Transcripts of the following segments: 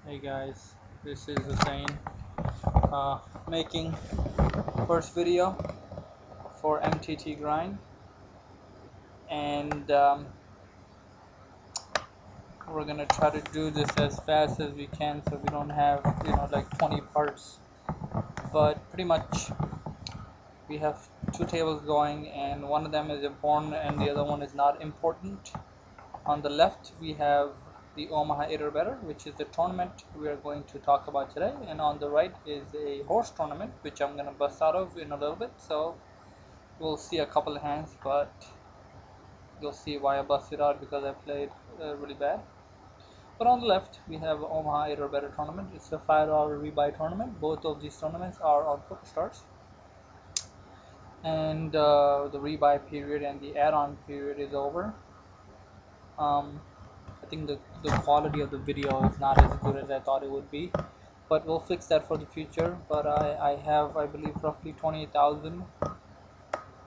Hey guys, this is Hussein making first video for MTT grind, and we're gonna try to do this as fast as we can so we don't have like 20 parts. But pretty much we have two tables going, and one of them is important and the other one is not important. On the left we have the Omaha8 or better, which is the tournament we are going to talk about today, and on the right is a horse tournament which I'm gonna bust out of in a little bit. So we'll see a couple of hands, but you'll see why I busted out, because I played really bad. But on the left we have Omaha8 or better tournament. It's a $5 rebuy tournament. Both of these tournaments are on PokerStars, and the rebuy period and the add-on period is over. I think the quality of the video is not as good as I thought it would be, but we'll fix that for the future. But I have, I believe, roughly 28,000,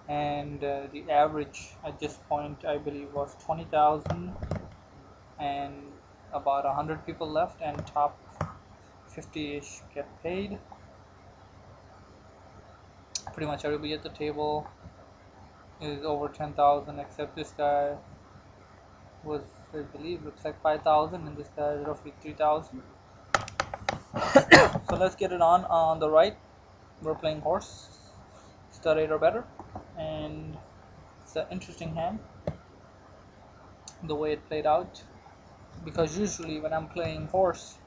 and the average at this point I believe was 20,000, and about 100 people left, and top 50-ish get paid. Pretty much everybody at the table is over 10,000 except this guy was, I believe, looks like 5,000, and this guy is roughly 3,000. So let's get it on. On the right we're playing horse, stud 8 or better, and it's an interesting hand the way it played out, because usually when I'm playing horse,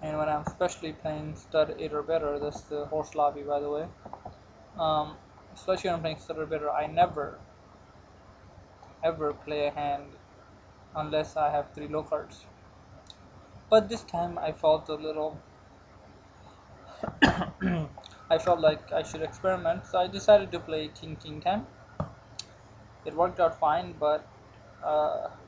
and when I'm especially playing stud 8 or better, that's the horse lobby by the way, um, especially when I'm playing stud or better, I never ever play a hand unless I have 3 low cards. But this time I felt a little I felt like I should experiment, so I decided to play king king 10. It worked out fine, but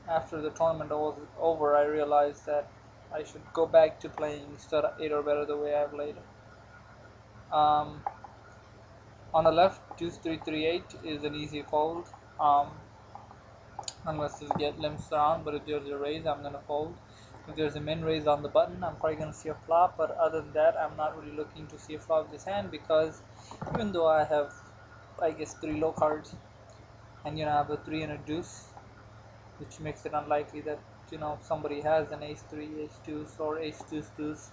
after the tournament was over, I realized that I should go back to playing stud 8 or better the way I played. Um, on the left, deuce 3 3 8 is an easy fold, unless you get limps around. But if there's a raise, I'm gonna fold. If there's a min raise on the button, I'm probably gonna see a flop. But other than that, I'm not really looking to see a flop of this hand, because even though I have, I guess, 3 low cards, and I have a 3 and a deuce, which makes it unlikely that somebody has an ace 3, ace deuce, or ace deuce deuce.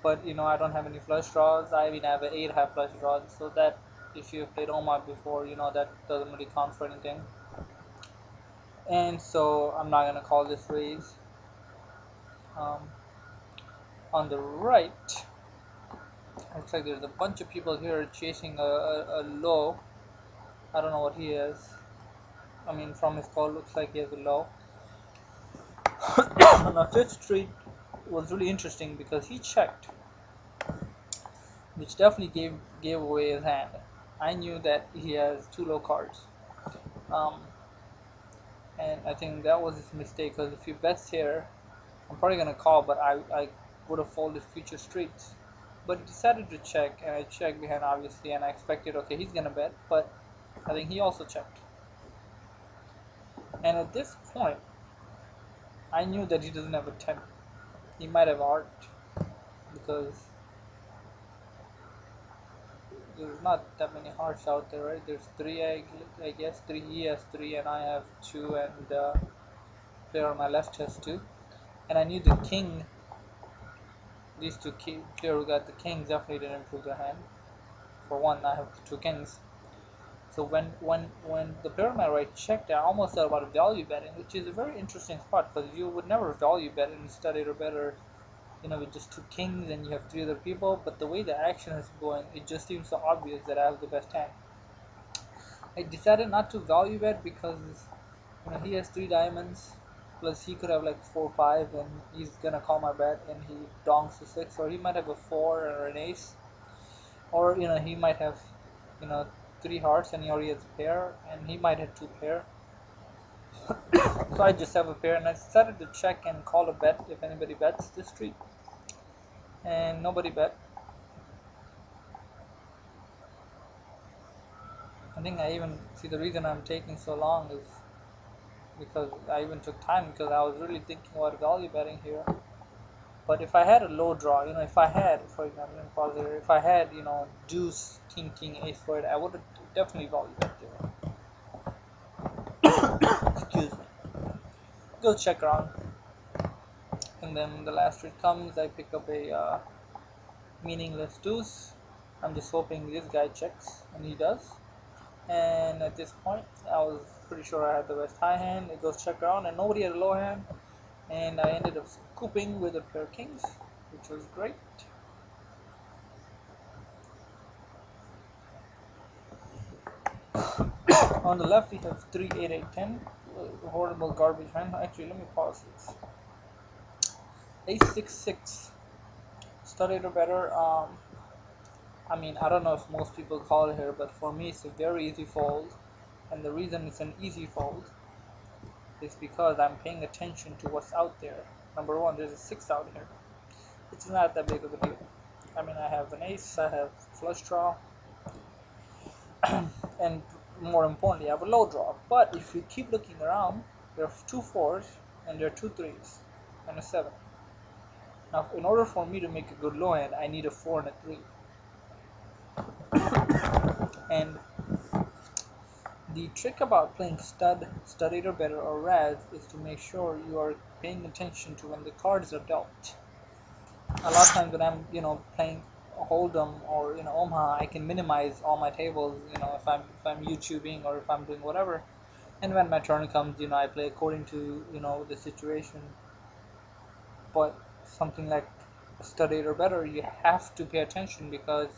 But I don't have any flush draws. I mean, I have an 8 high flush draws, so that, if you've played Omaha before, that doesn't really count for anything. And so I'm not gonna call this raise. um, on the right, looks like there's a bunch of people here chasing a low. I don't know what he is. I mean, from his call, looks like he has a low. Now Fifth Street was really interesting because he checked, which definitely gave away his hand. I knew that he has 2 low cards, um, and I think that was his mistake, because if he bets here, I'm probably gonna call, but I would have folded future streets. But he decided to check, and I checked behind obviously, and I expected, okay, he's gonna bet, but I think he also checked. And at this point, I knew that he doesn't have a 10. He might have heart, because there's not that many hearts out there, right? There's 3, I guess 3. He has 3, and I have 2, and player on my left has 2. And I knew the king. These two player who got the kings definitely didn't improve their hand. For one, I have 2 kings. So when the player on my right checked, I almost thought about value betting, which is a very interesting spot, because you would never value bet in stud 8 or better, with just 2 kings and you have 3 other people. But the way the action is going, it just seems so obvious that I have the best hand. I decided not to value bet because he has 3 diamonds, plus he could have like 4 5, and he's gonna call my bet, and he donks a 6, or he might have a 4 or an ace, or he might have 3 hearts and he already has a pair, and he might have 2 pair. So I just have a pair, and I decided to check and call a bet if anybody bets this street, and nobody bet. I think I even see the reason I'm taking so long is because I even took time, because I was really thinking about value betting here. But if I had a low draw, if I had, for example, let me pause here, if I had, deuce, king, king, ace, four, I would have definitely valued that there. Excuse me. Go check around, and then the last trick comes. I pick up a meaningless deuce. I'm just hoping this guy checks, and he does. And at this point, I was pretty sure I had the best high hand. It goes check around, and nobody had a low hand, and I ended up scooping with a pair of kings, which was great. On the left, we have 3, 8, 8, 10. Horrible garbage hand. Actually, let me pause this. Ace 6, 6. Studied or better. I mean, I don't know if most people call it here, but for me, it's a very easy fold. And the reason it's an easy fold is because I'm paying attention to what's out there. Number one, there's a 6 out here. It's not that big of a deal. I mean, I have an ace, I have flush draw, and more importantly, I have a low draw. But if you keep looking around, there are 2 4s and there are 2 3s and a 7. Now, in order for me to make a good low hand, I need a 4 and a 3. And the trick about playing studied or better, or Raz, is to make sure you are paying attention to when the cards are dealt. A lot of times when I'm, playing Hold'em or Omaha, I can minimize all my tables, if I'm YouTubing or if I'm doing whatever. And when my turn comes, I play according to the situation. But something like studied or better, you have to pay attention, because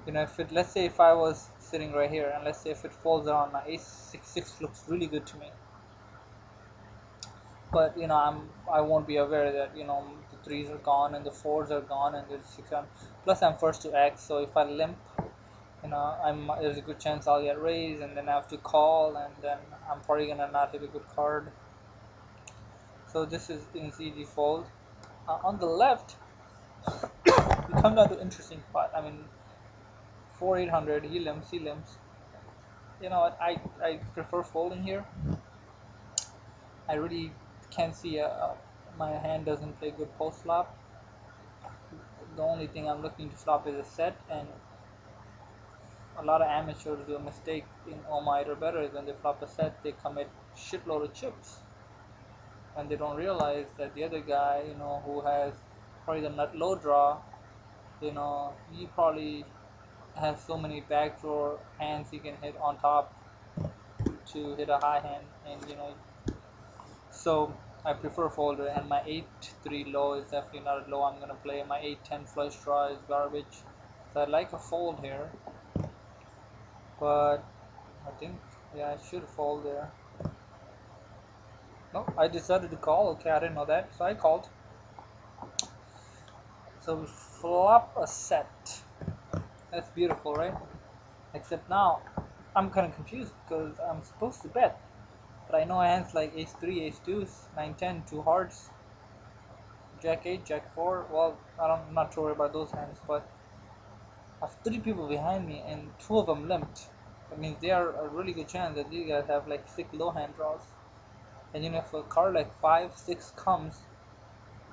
if it, let's say if I was sitting right here, and let's say if it falls down, my ace 6 6 looks really good to me. But I won't be aware that the 3s are gone and the 4s are gone and there's 6 on. Plus I'm first to X, so if I limp, there's a good chance I'll get raised, and then I have to call, and then I'm probably gonna not hit a good card. So this is an easy fold. On the left, we come down to interesting spot. I mean, 4 800, he limps. You know what? I prefer folding here. I really can't see my hand doesn't play good post flop. The only thing I'm looking to flop is a set, and a lot of amateurs do a mistake in Omaha8b or better. Is when they flop a set, they commit shitload of chips, and they don't realize that the other guy, who has probably the nut low draw, he probably has so many backdoor hands he can hit on top to hit a high hand, and so I prefer folder. And my 8-3 low is definitely not a low I'm gonna play. My 8-10 flush draw is garbage, so I like a fold here, but I think, yeah, I should fold there. No, I decided to call. Okay, I didn't know that, so I called. So we flop a set. That's beautiful, right? Except now I'm kind of confused, because I'm supposed to bet, but I know hands like ace 3, ace deuce, 9 10, 2 hearts, jack 8, jack 4. Well, I'm not sure about those hands, but I have 3 people behind me and 2 of them limped. That means they are a really good chance that these guys have like 6 low hand draws. And if a card like 5 6 comes,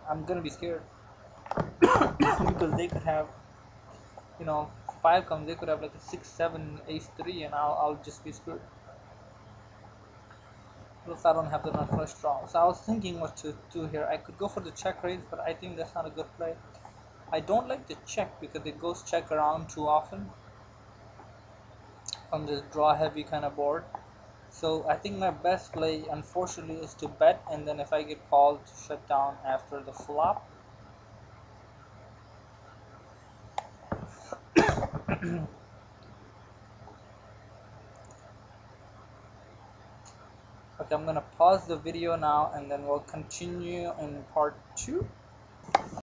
I'm gonna be scared. Because they could have, 5 comes, they could have like a 6 7 ace 3, and I'll just be screwed. Plus I don't have the nut flush draw. So I was thinking what to do here. I could go for the check raise, but I think that's not a good play. I don't like the check because it goes check around too often on this draw heavy kind of board. So I think my best play, unfortunately, is to bet, and then if I get called, to shut down after the flop. Okay, I'm gonna pause the video now, and then we'll continue in part 2.